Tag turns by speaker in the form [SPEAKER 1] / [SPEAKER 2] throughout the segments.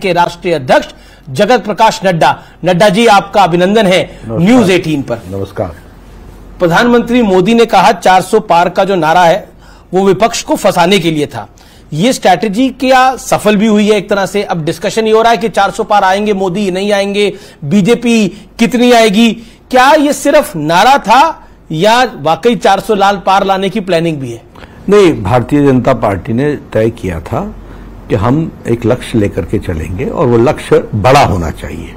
[SPEAKER 1] के राष्ट्रीय अध्यक्ष जगत प्रकाश नड्डा। नड्डा जी, आपका अभिनंदन है न्यूज 18 पर।
[SPEAKER 2] नमस्कार।
[SPEAKER 1] प्रधानमंत्री मोदी ने कहा 400 पार का जो नारा है वो विपक्ष को फंसाने के लिए था। ये स्ट्रैटेजी क्या सफल भी हुई है एक तरह से? अब डिस्कशन ये हो रहा है कि 400 पार आएंगे मोदी, नहीं आएंगे, बीजेपी कितनी आएगी? क्या ये सिर्फ नारा था या वाकई 400 लाल पार लाने की प्लानिंग भी है?
[SPEAKER 2] नहीं, भारतीय जनता पार्टी ने तय किया था कि हम एक लक्ष्य लेकर के चलेंगे और वो लक्ष्य बड़ा होना चाहिए,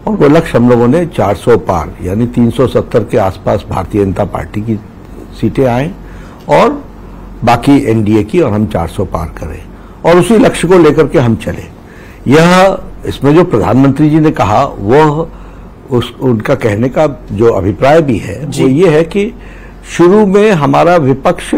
[SPEAKER 2] और वो लक्ष्य हम लोगों ने 400 पार यानी 370 के आसपास भारतीय जनता पार्टी की सीटें आए और बाकी एनडीए की, और हम 400 पार करें और उसी लक्ष्य को लेकर के हम चले। यह इसमें जो प्रधानमंत्री जी ने कहा वह उनका कहने का जो अभिप्राय भी है वो ये है कि शुरू में हमारा विपक्ष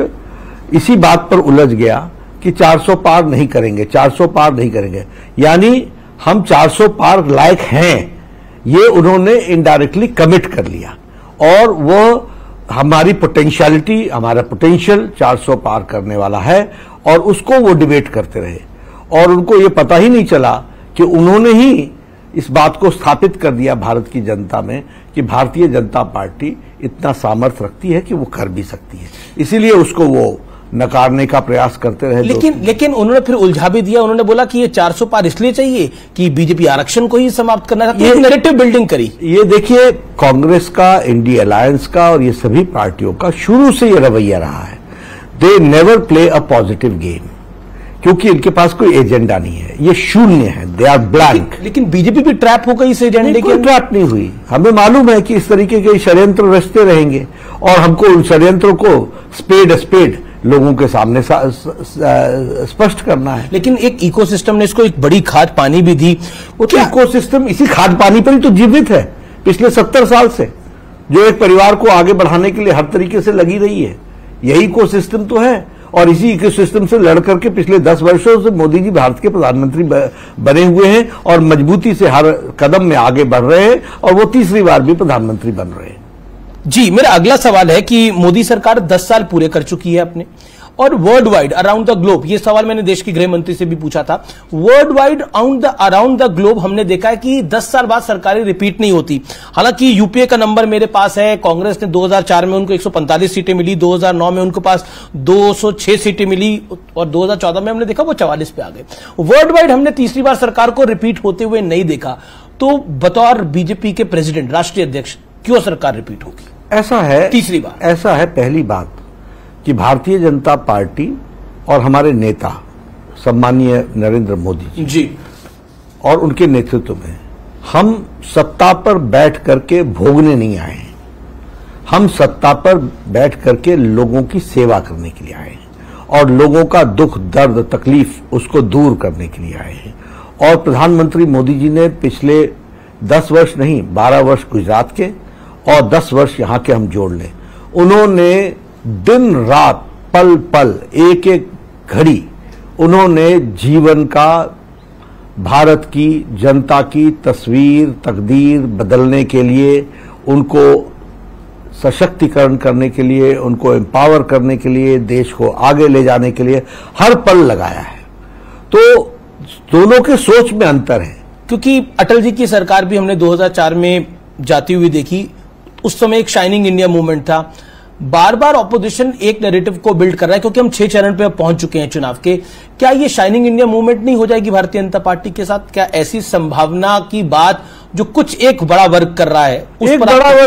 [SPEAKER 2] इसी बात पर उलझ गया कि 400 पार नहीं करेंगे, 400 पार नहीं करेंगे, यानी हम 400 पार लायक हैं, ये उन्होंने इनडायरेक्टली कमिट कर लिया और वो हमारी पोटेंशियलिटी, हमारा पोटेंशियल 400 पार करने वाला है और उसको वो डिबेट करते रहे और उनको ये पता ही नहीं चला कि उन्होंने ही इस बात को स्थापित कर दिया भारत की जनता में कि भारतीय जनता पार्टी इतना सामर्थ्य रखती है कि वो कर भी सकती है, इसीलिए उसको वो नकारने का प्रयास करते रहे।
[SPEAKER 1] लेकिन उन्होंने फिर उलझा भी दिया। उन्होंने बोला कि ये 400 पार इसलिए चाहिए कि बीजेपी आरक्षण को ही समाप्त करना चाहती है, नैरेटिव बिल्डिंग करी।
[SPEAKER 2] ये देखिए, कांग्रेस का, इंडिया अलायंस का और ये सभी पार्टियों का शुरू से ये रवैया रहा है, they never play a positive game, क्योंकि इनके पास कोई एजेंडा नहीं है, ये शून्य है, दे आर ब्लैंक।
[SPEAKER 1] लेकिन बीजेपी भी ट्रैप हो गई इस एजेंडे के।
[SPEAKER 2] ट्रैप नहीं हुई, हमें मालूम है कि इस तरीके के षड्यंत्र रचते रहेंगे और हमको उन षड्यंत्रों को स्पेड लोगों के सामने स्पष्ट करना है।
[SPEAKER 1] लेकिन एक इकोसिस्टम ने इसको एक बड़ी खाद पानी भी दी।
[SPEAKER 2] वो तो इकोसिस्टम इसी खाद पानी पर ही तो जीवित है पिछले 70 साल से, जो एक परिवार को आगे बढ़ाने के लिए हर तरीके से लगी रही है। यही इकोसिस्टम तो है और इसी इकोसिस्टम से लड़ करके पिछले 10 वर्षों से मोदी जी भारत के प्रधानमंत्री बने हुए हैं और मजबूती से हर कदम में आगे बढ़ रहे हैं और वो तीसरी बार भी प्रधानमंत्री बन रहे हैं।
[SPEAKER 1] जी, मेरा अगला सवाल है कि मोदी सरकार 10 साल पूरे कर चुकी है अपने, और world wide around the globe, ये सवाल मैंने देश के गृह मंत्री से भी पूछा था, world wide around the globe हमने देखा है कि 10 साल बाद सरकारें रिपीट नहीं होती। हालांकि यूपीए का नंबर मेरे पास है, कांग्रेस ने 2004 में उनको 145 सीटें मिली, 2009 में उनके पास 206 सीटें मिली और 2014 में हमने देखा वो 44 पे आ गए। वर्ल्ड वाइड हमने तीसरी बार सरकार को रिपीट होते हुए नहीं देखा। तो बतौर बीजेपी के प्रेसिडेंट, राष्ट्रीय अध्यक्ष, क्यों सरकार रिपीट होगी?
[SPEAKER 2] ऐसा है,
[SPEAKER 1] तीसरी बार
[SPEAKER 2] ऐसा है, पहली बात कि भारतीय जनता पार्टी और हमारे नेता सम्मानीय नरेंद्र मोदी जी और उनके नेतृत्व में हम सत्ता पर बैठ करके भोगने नहीं आए हैं, हम सत्ता पर बैठ करके लोगों की सेवा करने के लिए आए हैं और लोगों का दुख, दर्द, तकलीफ उसको दूर करने के लिए आए हैं। और प्रधानमंत्री मोदी जी ने पिछले 10 वर्ष नहीं 12 वर्ष गुजरात के और 10 वर्ष यहां के हम जोड़ लें, उन्होंने दिन रात, पल पल, एक एक घड़ी उन्होंने जीवन का, भारत की जनता की तस्वीर, तकदीर बदलने के लिए, उनको सशक्तिकरण करने के लिए, उनको एम्पावर करने के लिए, देश को आगे ले जाने के लिए हर पल लगाया है। तो दोनों के सोच में अंतर है,
[SPEAKER 1] क्योंकि अटल जी की सरकार भी हमने 2004 में जाती हुई देखी। उस समय एक शाइनिंग इंडिया मूवमेंट था। बार बार ऑपोजिशन एक नैरेटिव को बिल्ड कर रहा है, क्योंकि हम 6 चरण पे पहुंच चुके हैं चुनाव के। क्या ये शाइनिंग इंडिया मूवमेंट नहीं हो जाएगी भारतीय जनता पार्टी के साथ? क्या ऐसी संभावना की बात जो कुछ एक बड़ा वर्ग कर रहा है उस पर